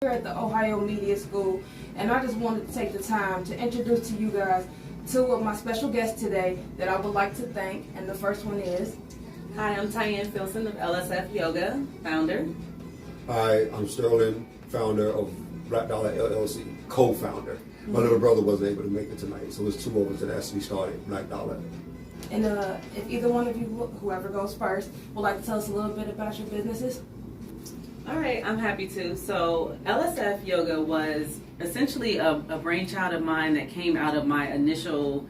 Here at the Ohio Media School, and I just wanted to take the time to introduce to you guys two of my special guests today that I would like to thank, and the first one is... Hi, I'm Tyann Filson of LSF Yoga, founder. Hi, I'm Sterling, founder of Black Dollar LLC, co-founder. My little brother wasn't able to make it tonight, so it's two of us that actually started Black Dollar. And if either one of you, whoever goes first, would like to tell us a little bit about your businesses. All right, I'm happy to. So LSF Yoga was essentially a brainchild of mine that came out of my initial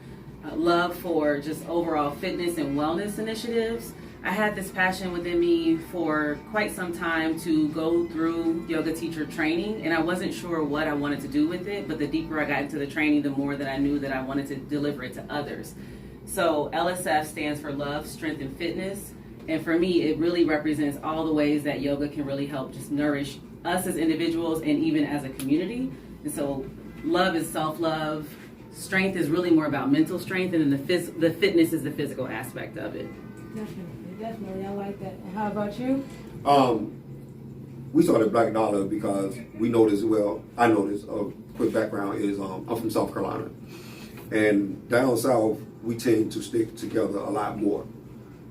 love for just overall fitness and wellness initiatives. I had this passion within me for quite some time to go through yoga teacher training, and I wasn't sure what I wanted to do with it, but the deeper I got into the training, the more that I knew that I wanted to deliver it to others. So LSF stands for Love, Strength, and Fitness, and for me, it really represents all the ways that yoga can really help just nourish us as individuals and even as a community. And so love is self-love, strength is really more about mental strength, and then the fitness is the physical aspect of it. Definitely, I like that. And how about you? We started Black Dollar because we noticed, I noticed, a quick background is I'm from South Carolina. And down south, we tend to stick together a lot more.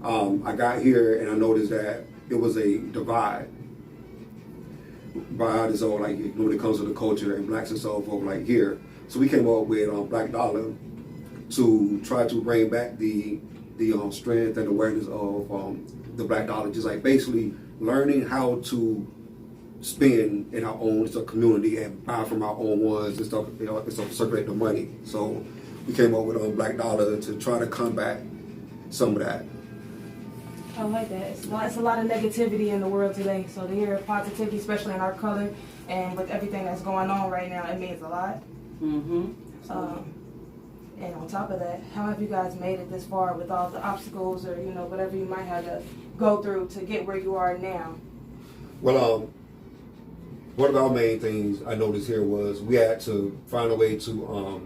I got here and I noticed that it was a divide. Is all like when it comes to the culture and blacks and so forth, like here. So we came up with Black Dollar to try to bring back the strength and awareness of the Black Dollar, just like basically learning how to spend in our own community and buy from our own ones and stuff, and stuff to circulate the money. So we came up with Black Dollar to try to combat some of that. I like that. It's a lot of negativity in the world today, so to hear positivity, especially in our color and with everything that's going on right now, it means a lot. And on top of that, how have you guys made it this far with all the obstacles or, whatever you might have to go through to get where you are now? Well, one of our main things I noticed here was we had to find a way to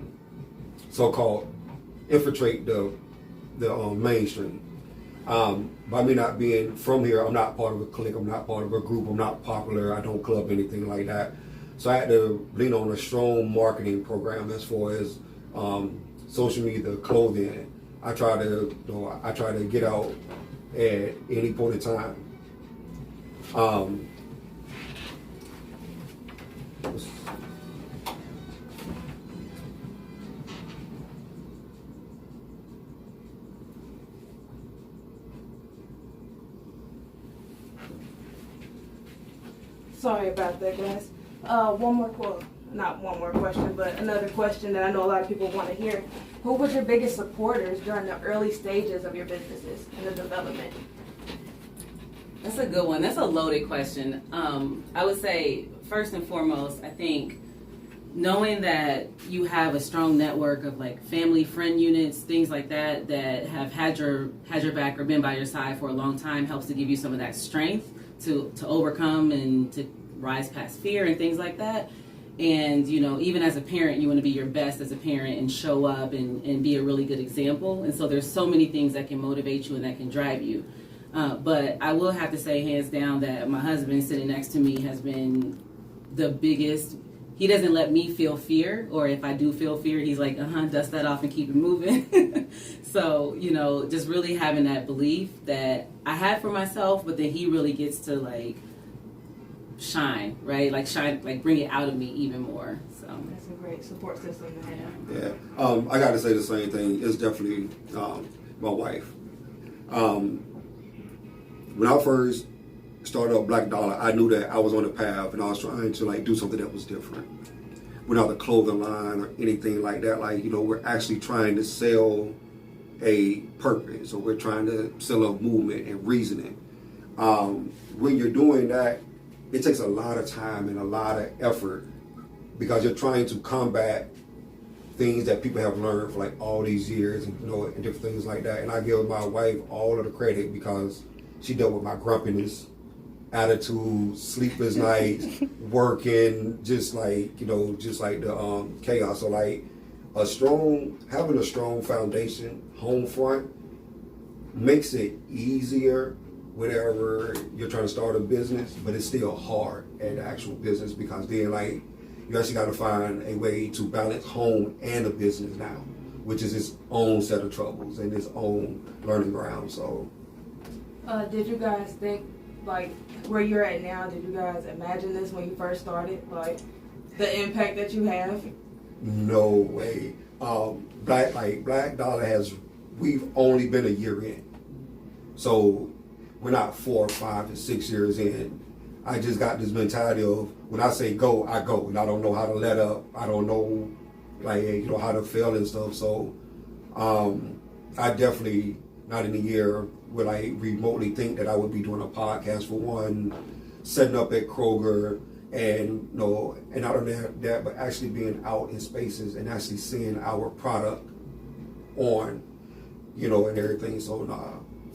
so-called infiltrate the mainstream. By me not being from here, I'm not part of a clique, I'm not part of a group, I'm not popular, I don't club anything like that. So I had to lean on a strong marketing program as far as social media, clothing. I try to get out at any point in time. Sorry about that, guys. Not one more question, but another question that I know a lot of people want to hear. Who was your biggest supporters during the early stages of your businesses and the development? That's a good one. That's a loaded question. I would say, first and foremost, I think knowing that you have a strong network of like family, friend units, things like that have had your back or been by your side for a long time helps to give you some of that strength to overcome and to rise past fear and things like that. And, even as a parent, you want to be your best as a parent and show up and be a really good example. And so there's so many things that can motivate you and that can drive you. But I will have to say hands down that my husband sitting next to me has been the biggest. He doesn't let me feel fear, or if I do feel fear, he's like, dust that off and keep it moving. So, just really having that belief that I have for myself, but then he really gets to like shine, right? Like shine, like bring it out of me even more. So that's a great support system to have. Yeah, I got to say the same thing. It's definitely my wife. When I first started up Black Dollar, I knew that I was on the path and I was trying to like do something that was different. Without a clothing line or anything like that, we're actually trying to sell a purpose, or we're trying to sell a movement and reasoning. When you're doing that, it takes a lot of time and a lot of effort because you're trying to combat things that people have learned for like all these years and and different things like that. And I give my wife all of the credit because she dealt with my grumpiness, attitude, sleepless nights, working, just like the chaos. So like having a strong foundation, home front, makes it easier whenever you're trying to start a business, but it's still hard at the actual business because then like you actually got to find a way to balance home and a business now, which is its own set of troubles and its own learning ground. So, did you guys think, like, where you're at now, did you guys imagine this when you first started? Like, the impact that you have? no way. Black Dollar we've only been a year in. So we're not 4, 5, and 6 years in. I just got this mentality of when I say go, I go, and I don't know how to let up. I don't know, how to fail and stuff. So, I definitely not in a year would I remotely think that I would be doing a podcast for one, setting up at Kroger, and and not only that, but actually being out in spaces and actually seeing our product on, and everything. So,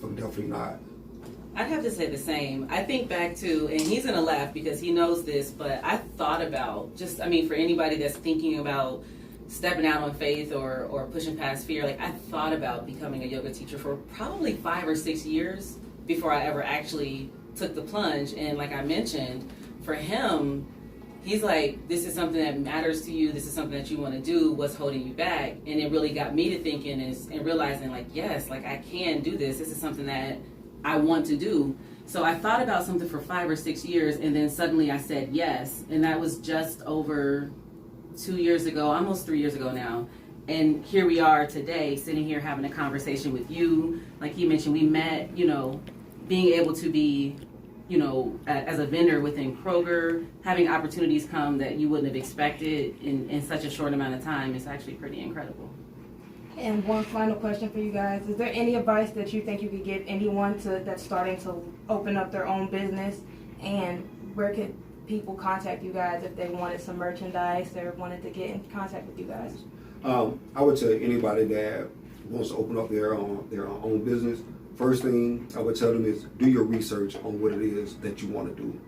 definitely not. I'd have to say the same. I think back to, and he's going to laugh because he knows this, but I thought about for anybody that's thinking about stepping out on faith or pushing past fear, I thought about becoming a yoga teacher for probably 5 or 6 years before I ever actually took the plunge. And like I mentioned, for him, he's like, this is something that matters to you. This is something that you want to do. What's holding you back? And it really got me to thinking and realizing yes, I can do this. This is something that I want to do. So I thought about something for 5 or 6 years, and then suddenly I said yes. And that was just over 2 years ago, almost 3 years ago now. And here we are today, sitting here having a conversation with you. Like he mentioned, we met, being able to be, as a vendor within Kroger, having opportunities come that you wouldn't have expected in such a short amount of time is actually pretty incredible. And one final question for you guys. Is there any advice that you think you could give anyone that's starting to open up their own business? And where could people contact you guys if they wanted some merchandise or wanted to get in contact with you guys? I would tell anybody that wants to open up their own business, first thing I would tell them is do your research on what it is that you want to do.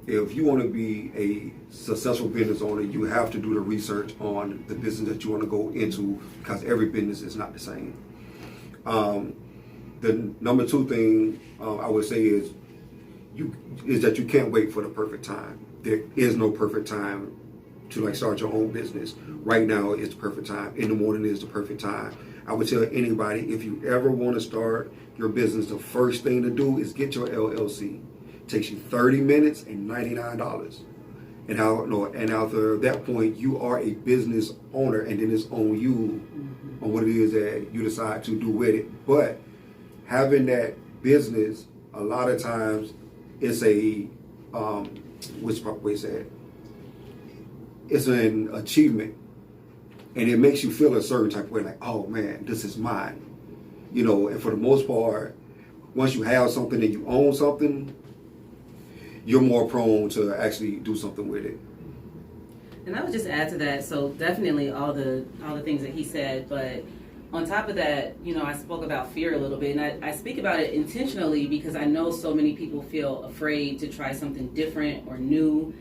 If you want to be a successful business owner, you have to do the research on the business that you want to go into because every business is not the same. The number 2 thing I would say is that you can't wait for the perfect time. There is no perfect time to start your own business. Right now is the perfect time. In the morning is the perfect time. I would tell anybody, if you ever want to start your business, the first thing to do is get your LLC. It takes you 30 minutes and $99. And after that point, you are a business owner, and then it's on you on what it is that you decide to do with it. But having that business, a lot of times, it's it's an achievement, and it makes you feel a certain type of way, like, oh man, this is mine, and for the most part, once you have something and you own something, you're more prone to actually do something with it. And I would just add to that, so definitely all the things that he said, but on top of that, I spoke about fear a little bit, and I speak about it intentionally because I know so many people feel afraid to try something different or new.